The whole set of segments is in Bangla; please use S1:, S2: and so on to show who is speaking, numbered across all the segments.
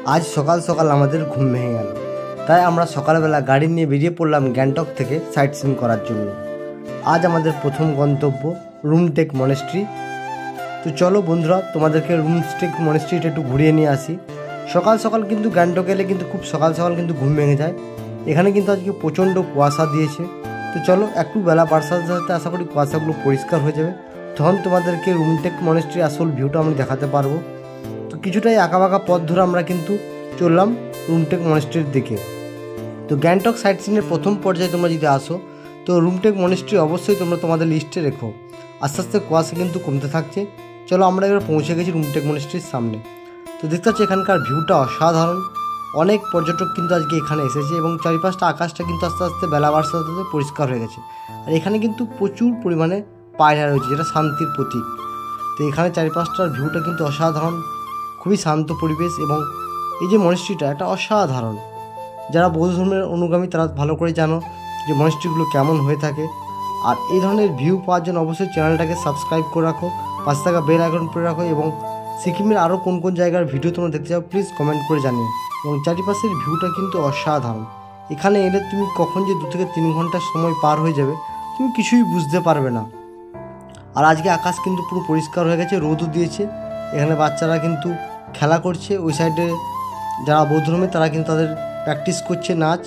S1: আজ সকাল সকাল আমাদের ঘুম ভেঙে গেল, তাই আমরা সকালবেলা গাড়ি নিয়ে বেরিয়ে পড়লাম গ্যাংটক থেকে সাইট সিইং করার জন্য। আজ আমাদের প্রথম গন্তব্য রুমটেক মনেস্ট্রি। তো চলো বন্ধুরা, তোমাদেরকে রুমটেক মনেস্ট্রিটা একটু ঘুরিয়ে নিয়ে আসি। সকাল সকাল কিন্তু গ্যাংটক এলে কিন্তু খুব সকাল সকাল কিন্তু ঘুম ভেঙে যায়। এখানে কিন্তু আজকে প্রচণ্ড কুয়াশা দিয়েছে। তো চলো একটু বেলা বাড়ার সাথে সাথে আশা করি কুয়াশাগুলো পরিষ্কার হয়ে যাবে, তখন তোমাদেরকে রুমটেক মনেস্ট্রির আসল ভিউটা আমি দেখাতে পারবো। তো কিছুটাই আঁকাবাঁকা পথ ধরে আমরা কিন্তু চললাম রুমটেক মনেস্ট্রির দিকে। তো গ্যাংটক সাইট সিনের প্রথম পর্যায়ে তোমরা যদি আসো, তো রুমটেক মনেস্ট্রি অবশ্যই তোমরা তোমাদের লিস্টে রেখো। আস্তে আস্তে কুয়াশা কিন্তু কমতে থাকছে। চলো আমরা এবার পৌঁছে গেছি রুমটেক মনেস্ট্রির সামনে। তো দেখতে পাচ্ছি এখানকার ভিউটা অসাধারণ। অনেক পর্যটক কিন্তু আজকে এখানে এসেছে এবং চারিপাশটা আকাশটা কিন্তু আস্তে আস্তে বেলা বাড়ার সাথে সাথে পরিষ্কার হয়ে গেছে। আর এখানে কিন্তু প্রচুর পরিমাণে পায়রা রয়েছে, যেটা শান্তির প্রতীক। তো এখানে চারিপাশটার ভিউটা কিন্তু অসাধারণ, খুবই শান্ত পরিবেশ। এবং এই যে মনেস্ট্রিটা এটা অসাধারণ। যারা বৌদ্ধ ধর্মের অনুগামী তারা ভালো করে জানো যে মনেস্ট্রিগুলো কেমন হয়ে থাকে। আর এই ধরনের ভিউ পাওয়ার জন্য অবশ্যই চ্যানেলটাকে সাবস্ক্রাইব করে রাখো, পাশে থাকা বেল আইকন করে রাখো। এবং সিকিমের আরও কোন কোন জায়গার ভিডিও তোমরা দেখতে চাও প্লিজ কমেন্ট করে জানিও। এবং চারিপাশের ভিউটা কিন্তু অসাধারণ। এখানে এলে তুমি কখন যে 2 থেকে 3 ঘন্টা সময় পার হয়ে যাবে তুমি কিছুই বুঝতে পারবে না। আর আজকে আকাশ কিন্তু পুরো পরিষ্কার হয়ে গেছে, রোদও দিয়েছে। এখানে বাচ্চারা কিন্তু খেলা করছে। ওই সাইডে যারা বৌদ্ধ ধর্মের তারা কিন্তু তাদের প্র্যাকটিস করছে নাচ।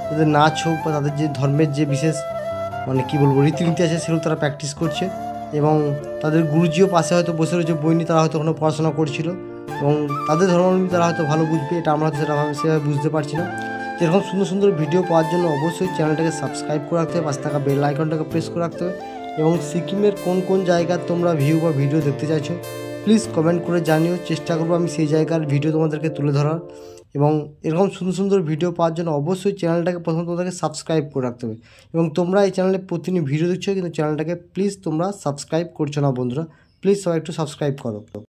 S1: তাদের নাচ হোক বা তাদের যে ধর্মের যে বিশেষ কী বলবো রীতিনীতি আছে সেগুলো তারা প্র্যাকটিস করছে। এবং তাদের গুরুজিও পাশে হয়তো বসে রয়েছে, বই নিয়ে তারা হয়তো ওখানে পড়াশোনা করছিল। এবং তাদের ধর্মাবলম্বী তারা হয়তো ভালো বুঝবে, এটা আমরা হয়তো সেভাবে বুঝতে পারছি না। যেরকম সুন্দর সুন্দর ভিডিও পাওয়ার জন্য অবশ্যই চ্যানেলটাকে সাবস্ক্রাইব করে রাখতে হবে, পাশে থাকা বেল আইকনটাকে প্রেস করে রাখতে হবে। এবং সিকিমের কোন কোন জায়গার তোমরা ভিউ বা ভিডিও দেখতে চাইছো প্লিজ কমেন্ট করে জানিও। চেষ্টা করবো আমি সেই জায়গার ভিডিও তোমাদেরকে তুলে ধরার। এবং এরকম সুন্দর সুন্দর ভিডিও পাওয়ার জন্য অবশ্যই চ্যানেলটাকে প্রথমে তোমাদেরকে সাবস্ক্রাইব করে রাখতে হবে। এবং তোমরা এই চ্যানেলে প্রতিদিন ভিডিও দেখছো কিন্তু চ্যানেলটাকে প্লিজ তোমরা সাবস্ক্রাইব করছো না বন্ধুরা, প্লিজ সবাই একটু সাবস্ক্রাইব করো।